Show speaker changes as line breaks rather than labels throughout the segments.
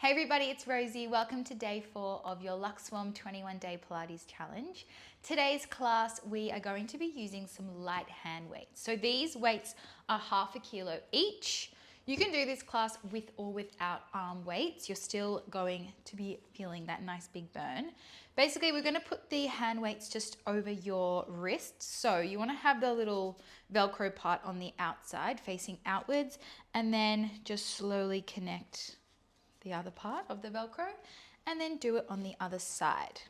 Hey everybody, it's Rosie. Welcome to day 4 of your Luxform 21-day Pilates challenge. Today's class, we are going to be using some light hand weights. So these weights are 1/2 kilo each. You can do this class with or without arm weights. You're still going to be feeling that nice big burn. Basically, we're going to put the hand weights just over your wrists. So you want to have the little Velcro part on the outside facing outwards, and then just slowly connect the other part of the Velcro and then do it on the other side.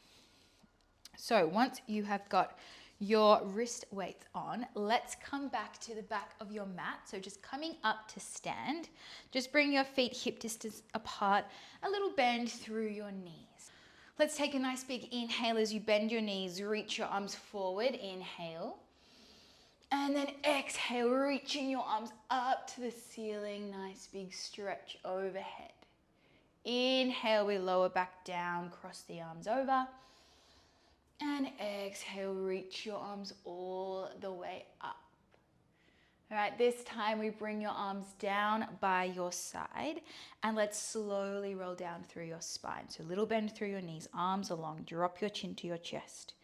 So once you have got your wrist weights on, let's come back to the back of your mat. So just coming up to stand, just bring your feet hip distance apart, a little bend through your knees. Let's take a nice big inhale as you bend your knees, reach your arms forward, inhale. And then exhale, reaching your arms up to the ceiling, nice big stretch overhead. Inhale, we lower back down, cross the arms over. And exhale, reach your arms all the way up. All right, this time we bring your arms down by your side and let's slowly roll down through your spine. So a little bend through your knees, arms along, drop your chin to your chest.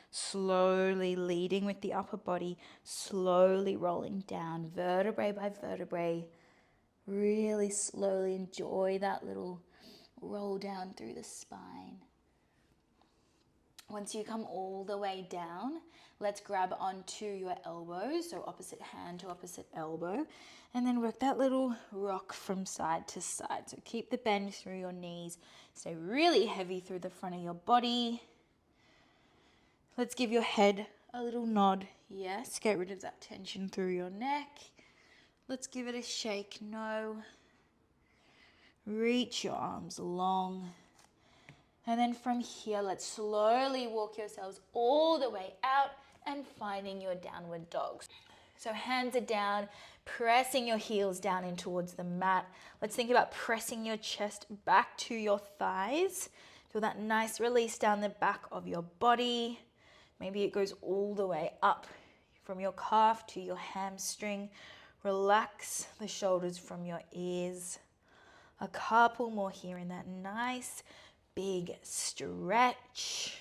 Slowly leading with the upper body, slowly rolling down vertebrae by vertebrae. Really slowly enjoy that little roll down through the spine. Once you come all the way down, let's grab onto your elbows, so opposite hand to opposite elbow, and then work that little rock from side to side. So keep the bend through your knees, stay really heavy through the front of your body. Let's give your head a little nod, yes, get rid of that tension through your neck. Let's give it a shake, no. Reach your arms long. And then from here, let's slowly walk yourselves all the way out and finding your downward dog. So hands are down, pressing your heels down in towards the mat. Let's think about pressing your chest back to your thighs. Feel that nice release down the back of your body. Maybe it goes all the way up from your calf to your hamstring. Relax the shoulders from your ears. A couple more here in that nice big stretch.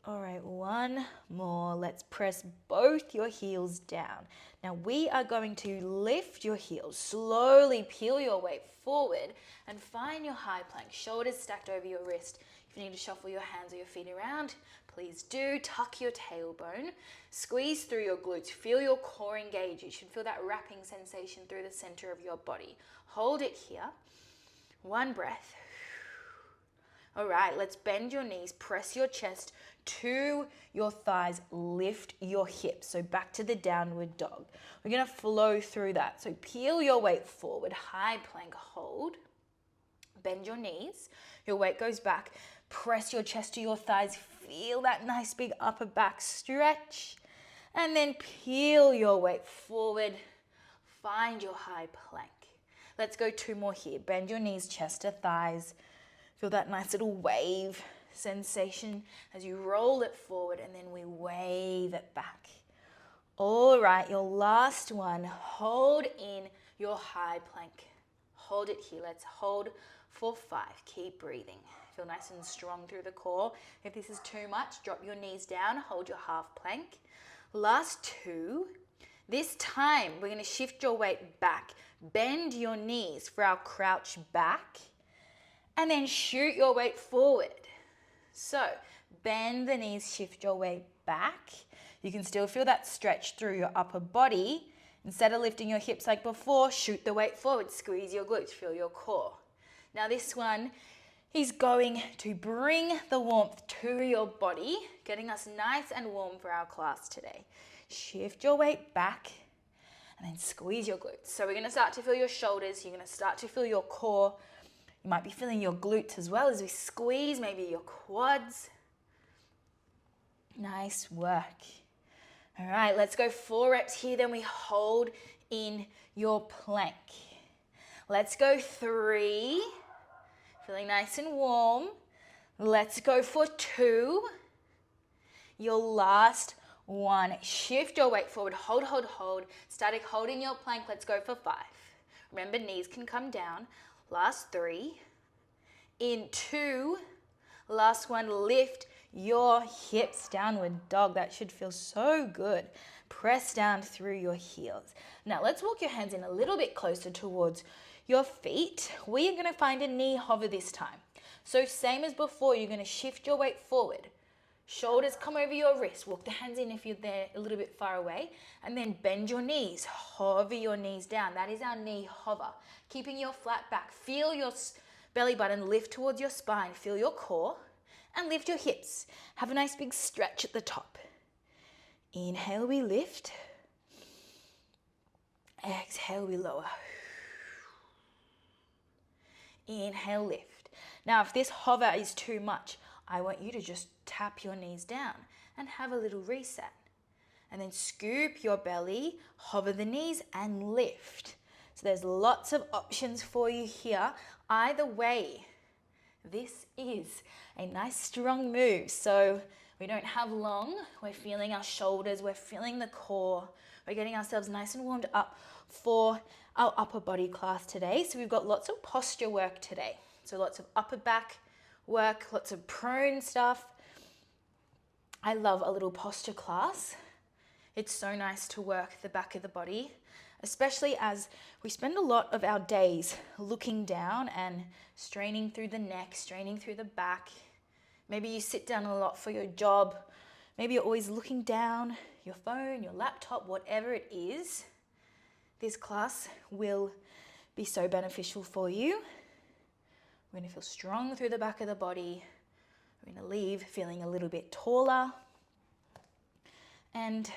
All right, one more. Let's press both your heels down. Now we are going to lift your heels, slowly peel your weight forward and find your high plank, shoulders stacked over your wrist. If you need to shuffle your hands or your feet around, please do. Tuck your tailbone, squeeze through your glutes, feel your core engage. You should feel that wrapping sensation through the center of your body. Hold it here. One breath. All right, let's bend your knees, press your chest to your thighs, lift your hips. So back to the downward dog. We're gonna flow through that. So peel your weight forward, high plank hold. Bend your knees, your weight goes back. Press your chest to your thighs, feel that nice big upper back stretch. And then peel your weight forward, find your high plank. Let's go 2 more here. Bend your knees, chest to thighs. Feel that nice little wave sensation as you roll it forward and then we wave it back. All right, your last one. Hold in your high plank. Hold it here. Let's hold for 5. Keep breathing. Feel nice and strong through the core. If this is too much, drop your knees down, hold your half plank. Last 2. This time, we're going to shift your weight back. Bend your knees for our crouch back. And then shoot your weight forward. So, bend the knees, shift your weight back. You can still feel that stretch through your upper body. Instead of lifting your hips like before, shoot the weight forward, squeeze your glutes, feel your core. Now this one is going to bring the warmth to your body, getting us nice and warm for our class today. Shift your weight back and then squeeze your glutes. So we're gonna start to feel your shoulders, you're gonna start to feel your core. You might be feeling your glutes as well as we squeeze, maybe your quads. Nice work. All right, let's go 4 reps here, then we hold in your plank. Let's go 3. Feeling nice and warm. Let's go for 2. Your last 1. Shift your weight forward, hold, hold, hold. Static holding your plank, let's go for 5. Remember, knees can come down. Last 3. In 2. Last one, lift your hips, downward dog. That should feel so good. Press down through your heels. Now let's walk your hands in a little bit closer towards your feet. We are going to find a knee hover this time. So same as before, you're going to shift your weight forward. Shoulders come over your wrists. Walk the hands in if you're there a little bit far away. And then bend your knees. Hover your knees down. That is our knee hover. Keeping your flat back. Feel your belly button lift towards your spine. Feel your core. And lift your hips. Have a nice big stretch at the top. Inhale, we lift. Exhale, we lower. Inhale, lift. Now, if this hover is too much, I want you to just tap your knees down and have a little reset. And then scoop your belly, hover the knees, and lift. So there's lots of options for you here. Either way, this is a nice strong move. So we don't have long. We're feeling our shoulders. We're feeling the core. We're getting ourselves nice and warmed up for our upper body class today. So we've got lots of posture work today. So lots of upper back work, lots of prone stuff. I love a little posture class. It's so nice to work the back of the body, especially as we spend a lot of our days looking down and straining through the neck, straining through the back. Maybe you sit down a lot for your job. Maybe you're always looking down, your phone, your laptop, whatever it is. This class will be so beneficial for you. We're going to feel strong through the back of the body. We're going to leave feeling a little bit taller and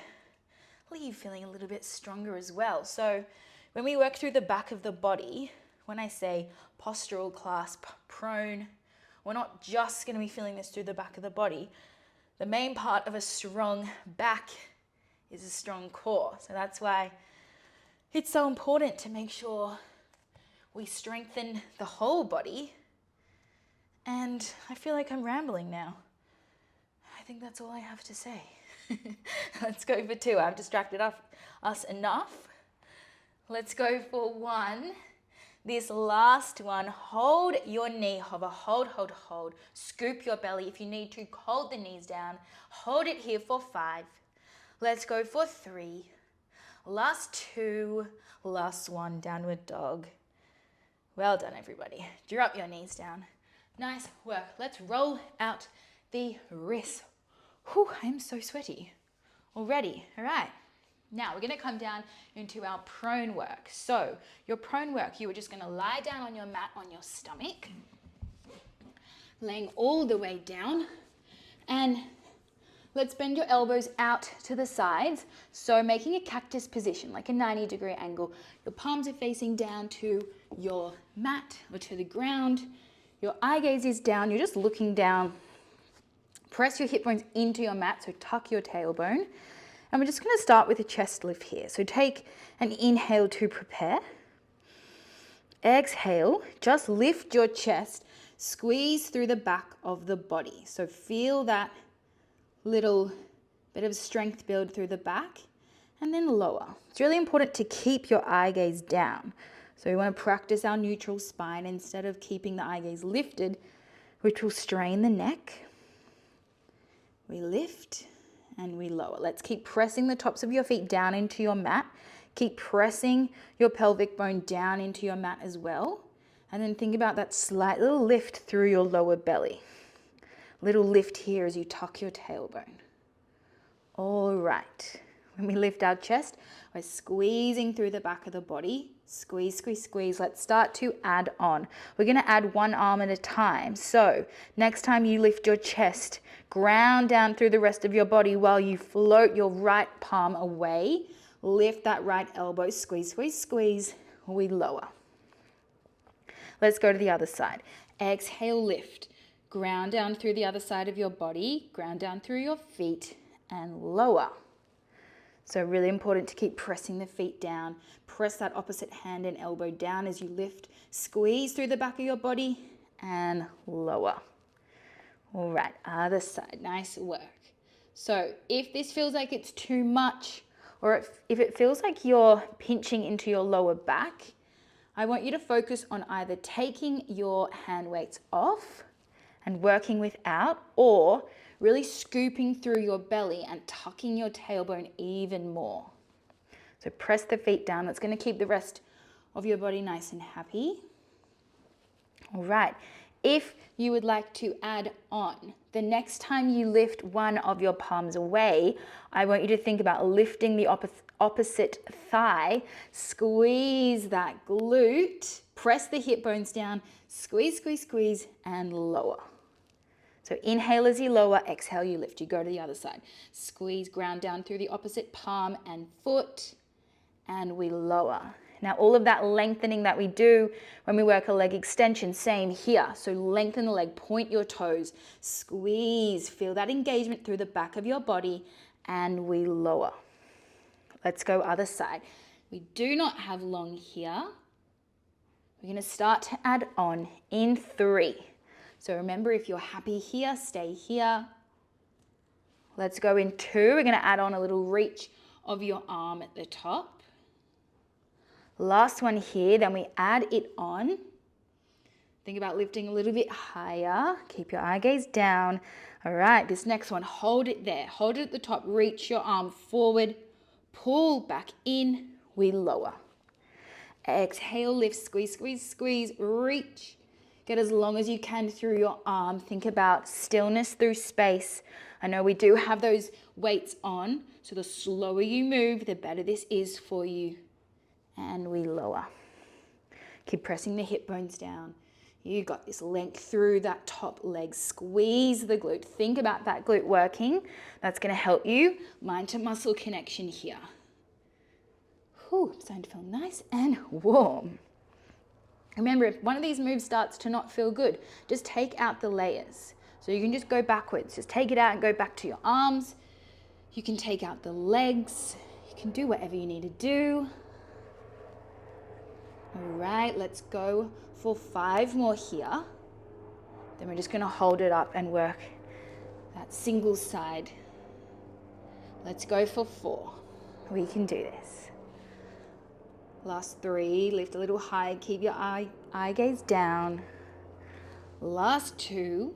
leave feeling a little bit stronger as well. So when we work through the back of the body, when I say postural class, prone, we're not just going to be feeling this through the back of the body. The main part of a strong back is a strong core. So that's why it's so important to make sure we strengthen the whole body. And I feel like I'm rambling now. I think that's all I have to say. Let's go for 2. I've distracted us enough. Let's go for 1. This last one, hold your knee hover. Hold, hold, hold. Scoop your belly. If you need to, hold the knees down. Hold it here for 5. Let's go for 3. Last 2. Last 1, downward dog. Well done, everybody. Drop your knees down. Nice work. Let's roll out the wrists. Whew, I'm so sweaty already. All right. Now we're going to come down into our prone work. So your prone work, you are just going to lie down on your mat on your stomach, laying all the way down. And let's bend your elbows out to the sides. So making a cactus position, like a 90-degree angle. Your palms are facing down to your mat or to the ground. Your eye gaze is down. You're just looking down. Press your hip bones into your mat, so tuck your tailbone. And we're just going to start with a chest lift here. So take an inhale to prepare. Exhale, just lift your chest, squeeze through the back of the body. So feel that little bit of strength build through the back, and then lower. It's really important to keep your eye gaze down. So we want to practice our neutral spine instead of keeping the eye gaze lifted, which will strain the neck. We lift and we lower. Let's keep pressing the tops of your feet down into your mat. Keep pressing your pelvic bone down into your mat as well. And then think about that slight little lift through your lower belly. Little lift here as you tuck your tailbone. All right. When we lift our chest, we're squeezing through the back of the body. Squeeze, squeeze, squeeze. Let's start to add on. We're going to add one arm at a time. So next time you lift your chest, ground down through the rest of your body while you float your right palm away. Lift that right elbow. Squeeze, squeeze, squeeze. We lower. Let's go to the other side. Exhale, lift. Ground down through the other side of your body. Ground down through your feet and lower. So really important to keep pressing the feet down. Press that opposite hand and elbow down as you lift. Squeeze through the back of your body and lower. All right, other side. Nice work. So if this feels like it's too much, or if it feels like you're pinching into your lower back, I want you to focus on either taking your hand weights off and working without, or really scooping through your belly and tucking your tailbone even more. So press the feet down. That's going to keep the rest of your body nice and happy. All right. If you would like to add on, the next time you lift one of your palms away, I want you to think about lifting the opposite thigh, squeeze that glute, press the hip bones down, squeeze, squeeze, squeeze, and lower. So inhale as you lower, exhale, you lift. You go to the other side. Squeeze, ground down through the opposite palm and foot, and we lower. Now, all of that lengthening that we do when we work a leg extension, same here. So lengthen the leg, point your toes, squeeze, feel that engagement through the back of your body, and we lower. Let's go other side. We do not have long here. We're going to start to add on in 3. So remember, if you're happy here, stay here. Let's go in 2. We're going to add on a little reach of your arm at the top. Last one here, then we add it on. Think about lifting a little bit higher. Keep your eye gaze down. All right, this next one, hold it there. Hold it at the top, reach your arm forward, pull back in, we lower. Exhale, lift, squeeze, squeeze, squeeze, reach. Get as long as you can through your arm. Think about stillness through space. I know we do have those weights on, so the slower you move, the better this is for you. And we lower. Keep pressing the hip bones down. You got this length through that top leg. Squeeze the glute. Think about that glute working. That's going to help you. Mind to muscle connection here. Whew, starting to feel nice and warm. Remember, if one of these moves starts to not feel good, just take out the layers. So you can just go backwards. Just take it out and go back to your arms. You can take out the legs. You can do whatever you need to do. All right, let's go for 5 more here. Then we're just going to hold it up and work that single side. Let's go for 4. We can do this. Last 3, lift a little high, keep your eye gaze down. Last 2.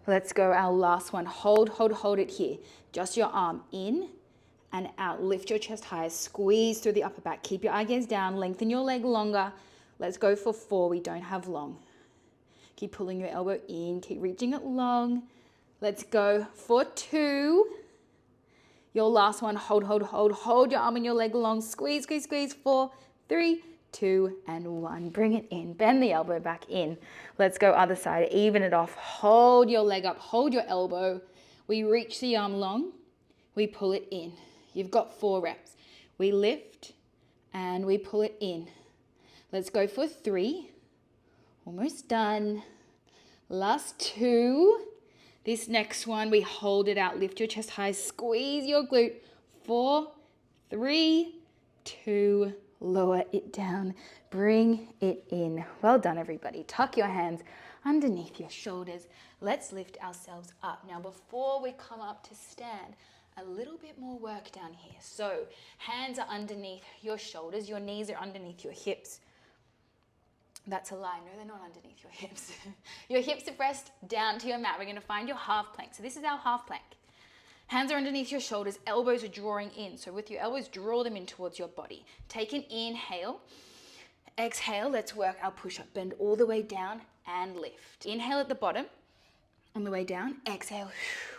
Let's go our last one. Hold it here. Just your arm in and out. Lift your chest high, squeeze through the upper back. Keep your eye gaze down, lengthen your leg longer. Let's go for 4, we don't have long. Keep pulling your elbow in, keep reaching it long. Let's go for 2. Your last one, hold your arm and your leg long. Squeeze, squeeze, squeeze. 4, 3, 2, and 1. Bring it in, bend the elbow back in. Let's go other side, even it off. Hold your leg up, hold your elbow. We reach the arm long, we pull it in. You've got 4 reps. We lift and we pull it in. Let's go for 3. Almost done. Last 2. This next one, we hold it out. Lift your chest high. Squeeze your glute. 4, 3, 2. Lower it down. Bring it in. Well done, everybody. Tuck your hands underneath your shoulders. Let's lift ourselves up. Now, before we come up to stand, a little bit more work down here. So hands are underneath your shoulders. Your knees are underneath your hips. That's a lie. No, they're not underneath your hips. Your hips are pressed down to your mat. We're going to find your half plank. So this is our half plank. Hands are underneath your shoulders. Elbows are drawing in. So with your elbows, draw them in towards your body. Take an inhale. Exhale. Let's work our push-up. Bend all the way down and lift. Inhale at the bottom. On the way down. Exhale.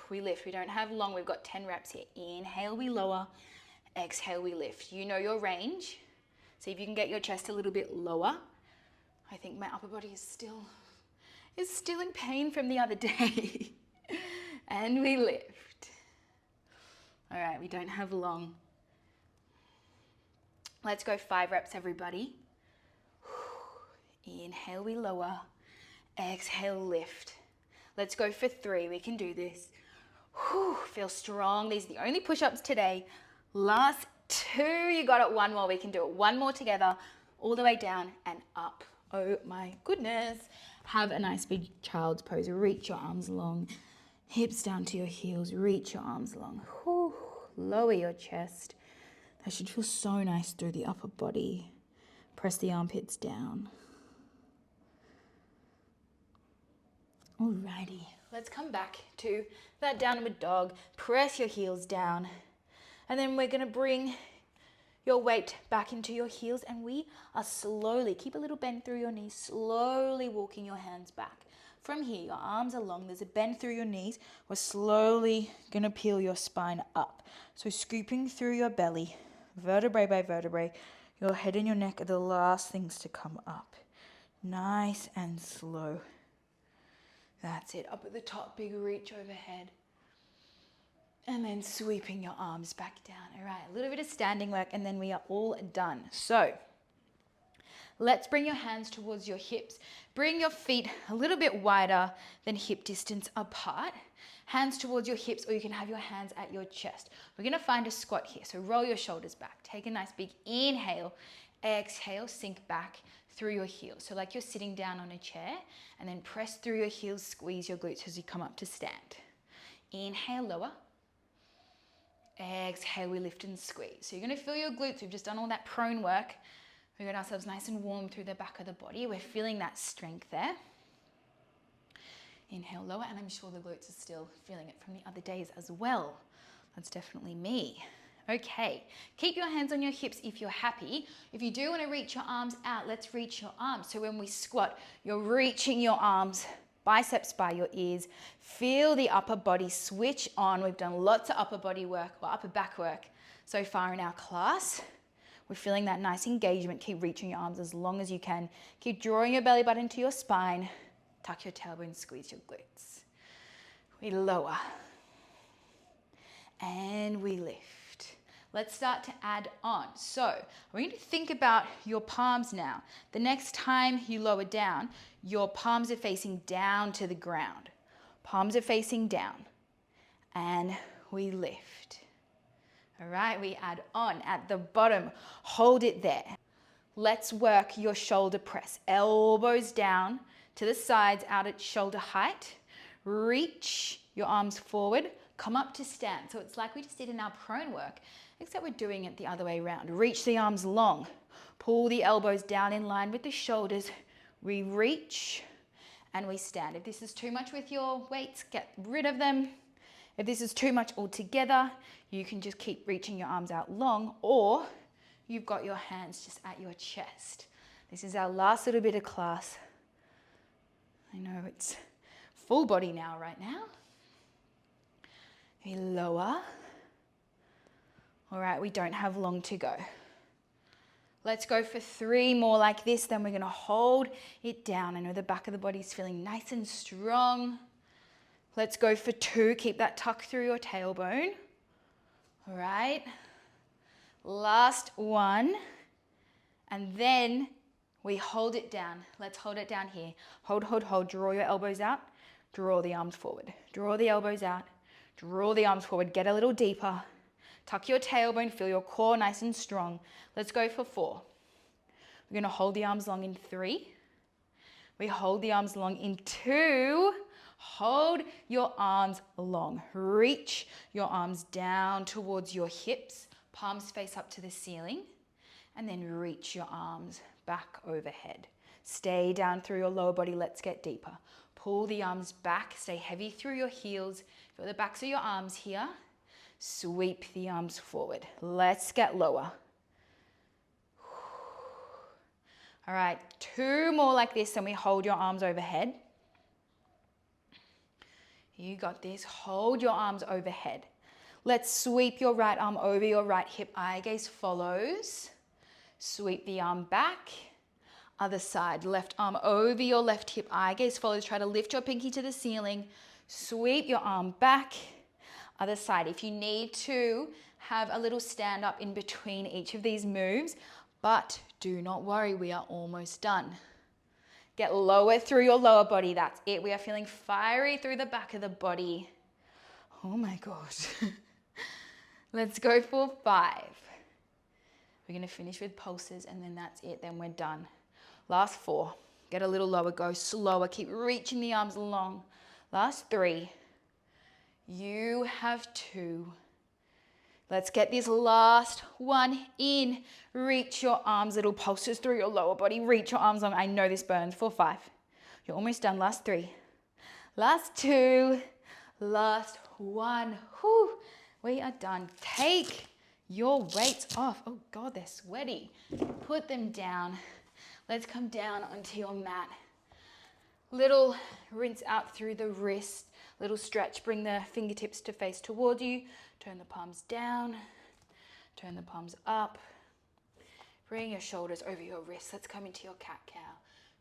We lift. We don't have long. We've got 10 reps here. Inhale, we lower. Exhale, we lift. You know your range. See if you can get your chest a little bit lower. I think my upper body is still in pain from the other day. And we lift. All right, we don't have long. Let's go 5 reps, everybody. Inhale, we lower. Exhale, lift. Let's go for 3. We can do this. Feel strong. These are the only push-ups today. Last 2. You got it. 1 more. We can do it. 1 more together. All the way down and up. Oh my goodness. Have a nice big child's pose. Reach your arms long. Hips down to your heels. Reach your arms long. Lower your chest. That should feel so nice through the upper body. Press the armpits down. Alrighty, let's come back to that downward dog. Press your heels down. And then we're gonna bring your weight back into your heels, and we are slowly, keep a little bend through your knees, slowly walking your hands back. From here, your arms are long, there's a bend through your knees. We're slowly gonna peel your spine up. So scooping through your belly, vertebrae by vertebrae, your head and your neck are the last things to come up. Nice and slow. That's it, up at the top, big reach overhead. And then sweeping your arms back down. All right, a little bit of standing work and then we are all done. So let's bring your hands towards your hips. Bring your feet a little bit wider than hip distance apart. Hands towards your hips, or you can have your hands at your chest. We're gonna find a squat here. So roll your shoulders back. Take a nice big inhale. Exhale, sink back through your heels. So like you're sitting down on a chair, and then press through your heels, squeeze your glutes as you come up to stand. Inhale, lower. Exhale, we lift and squeeze. So you're gonna feel your glutes. We've just done all that prone work. We got ourselves nice and warm through the back of the body. We're feeling that strength there. Inhale, lower, and I'm sure the glutes are still feeling it from the other days as well. That's definitely me. Okay, keep your hands on your hips if you're happy. If you do want to reach your arms out, let's reach your arms. So when we squat, you're reaching your arms, biceps by your ears. Feel the upper body switch on. We've done lots of upper body work, or upper back work so far in our class. We're feeling that nice engagement. Keep reaching your arms as long as you can. Keep drawing your belly button to your spine. Tuck your tailbone, squeeze your glutes. We lower. And we lift. Let's start to add on. So we're going to think about your palms now. The next time you lower down, your palms are facing down to the ground. Palms are facing down. And we lift. All right, we add on at the bottom. Hold it there. Let's work your shoulder press. Elbows down to the sides, out at shoulder height. Reach your arms forward. Come up to stand. So it's like we just did in our prone work, except we're doing it the other way around. Reach the arms long. Pull the elbows down in line with the shoulders. We reach and we stand. If this is too much with your weights, get rid of them. If this is too much altogether, you can just keep reaching your arms out long, or you've got your hands just at your chest. This is our last little bit of class. I know it's full body now, right now. We lower. All right, we don't have long to go. Let's go for 3 more like this, then we're gonna hold it down. I know the back of the body's feeling nice and strong. Let's go for 2, keep that tuck through your tailbone. All right, last one, and then we hold it down. Let's hold it down here. Hold, hold, hold, draw your elbows out, draw the arms forward. Draw the elbows out, draw the arms forward, get a little deeper. Tuck your tailbone, feel your core nice and strong. Let's go for 4. We're gonna hold the arms long in 3. We hold the arms long in 2. Hold your arms long. Reach your arms down towards your hips, palms face up to the ceiling, and then reach your arms back overhead. Stay down through your lower body, let's get deeper. Pull the arms back, stay heavy through your heels. Feel the backs of your arms here. Sweep the arms forward. Let's get lower. All right, 2 more like this, and we hold your arms overhead. You got this. Hold your arms overhead. Let's sweep your right arm over your right hip. Eye gaze follows. Sweep the arm back. Other side. Left arm over your left hip. Eye gaze follows. Try to lift your pinky to the ceiling. Sweep your arm back. Other side. If you need to have a little stand up in between each of these moves, but do not worry, we are almost done. Get lower through your lower body. That's it. We are feeling fiery through the back of the body. Oh my gosh. Let's go for 5. We're going to finish with pulses, and then that's it. Then we're done. Last 4. Get a little lower. Go slower. Keep reaching the arms long. Last 3. You have 2. Let's get this last one in. Reach your arms, little pulses through your lower body. Reach your arms long. I know this burns. For 5. You're almost done. Last 3. Last 2. Last 1. Whew. We are done. Take your weights off. Oh God, they're sweaty. Put them down. Let's come down onto your mat. Little rinse out through the wrist. Little stretch. Bring the fingertips to face toward you. Turn the palms down. Turn the palms up. Bring your shoulders over your wrists. Let's come into your cat-cow.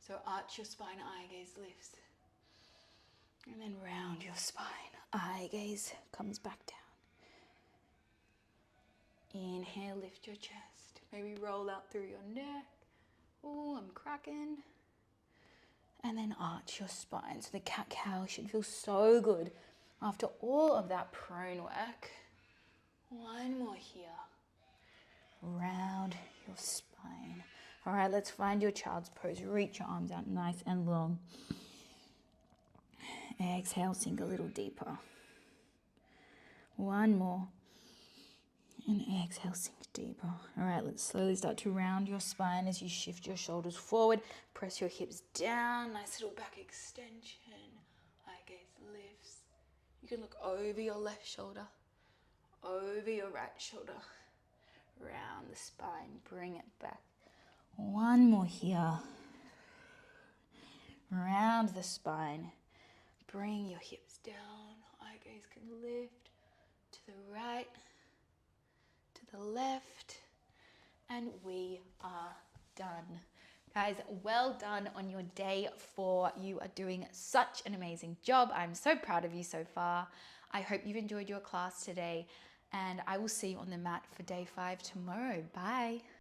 So arch your spine, eye gaze lifts. And then round your spine. Eye gaze comes back down. Inhale, lift your chest. Maybe roll out through your neck. Oh, I'm cracking. And then arch your spine. So the cat-cow should feel so good after all of that prone work. One more here. Round your spine. All right, let's find your child's pose. Reach your arms out nice and long. Exhale, sink a little deeper. One more. And exhale, sink deeper. All right, let's slowly start to round your spine as you shift your shoulders forward. Press your hips down. Nice little back extension. Eye gaze lifts. You can look over your left shoulder, over your right shoulder. Round the spine, bring it back. One more here. Round the spine. Bring your hips down. Eye gaze can lift to the right, to the left, and we are done. Guys, well done on your day 4. You are doing such an amazing job. I'm so proud of you so far. I hope you've enjoyed your class today, and I will see you on the mat for day 5 tomorrow. Bye.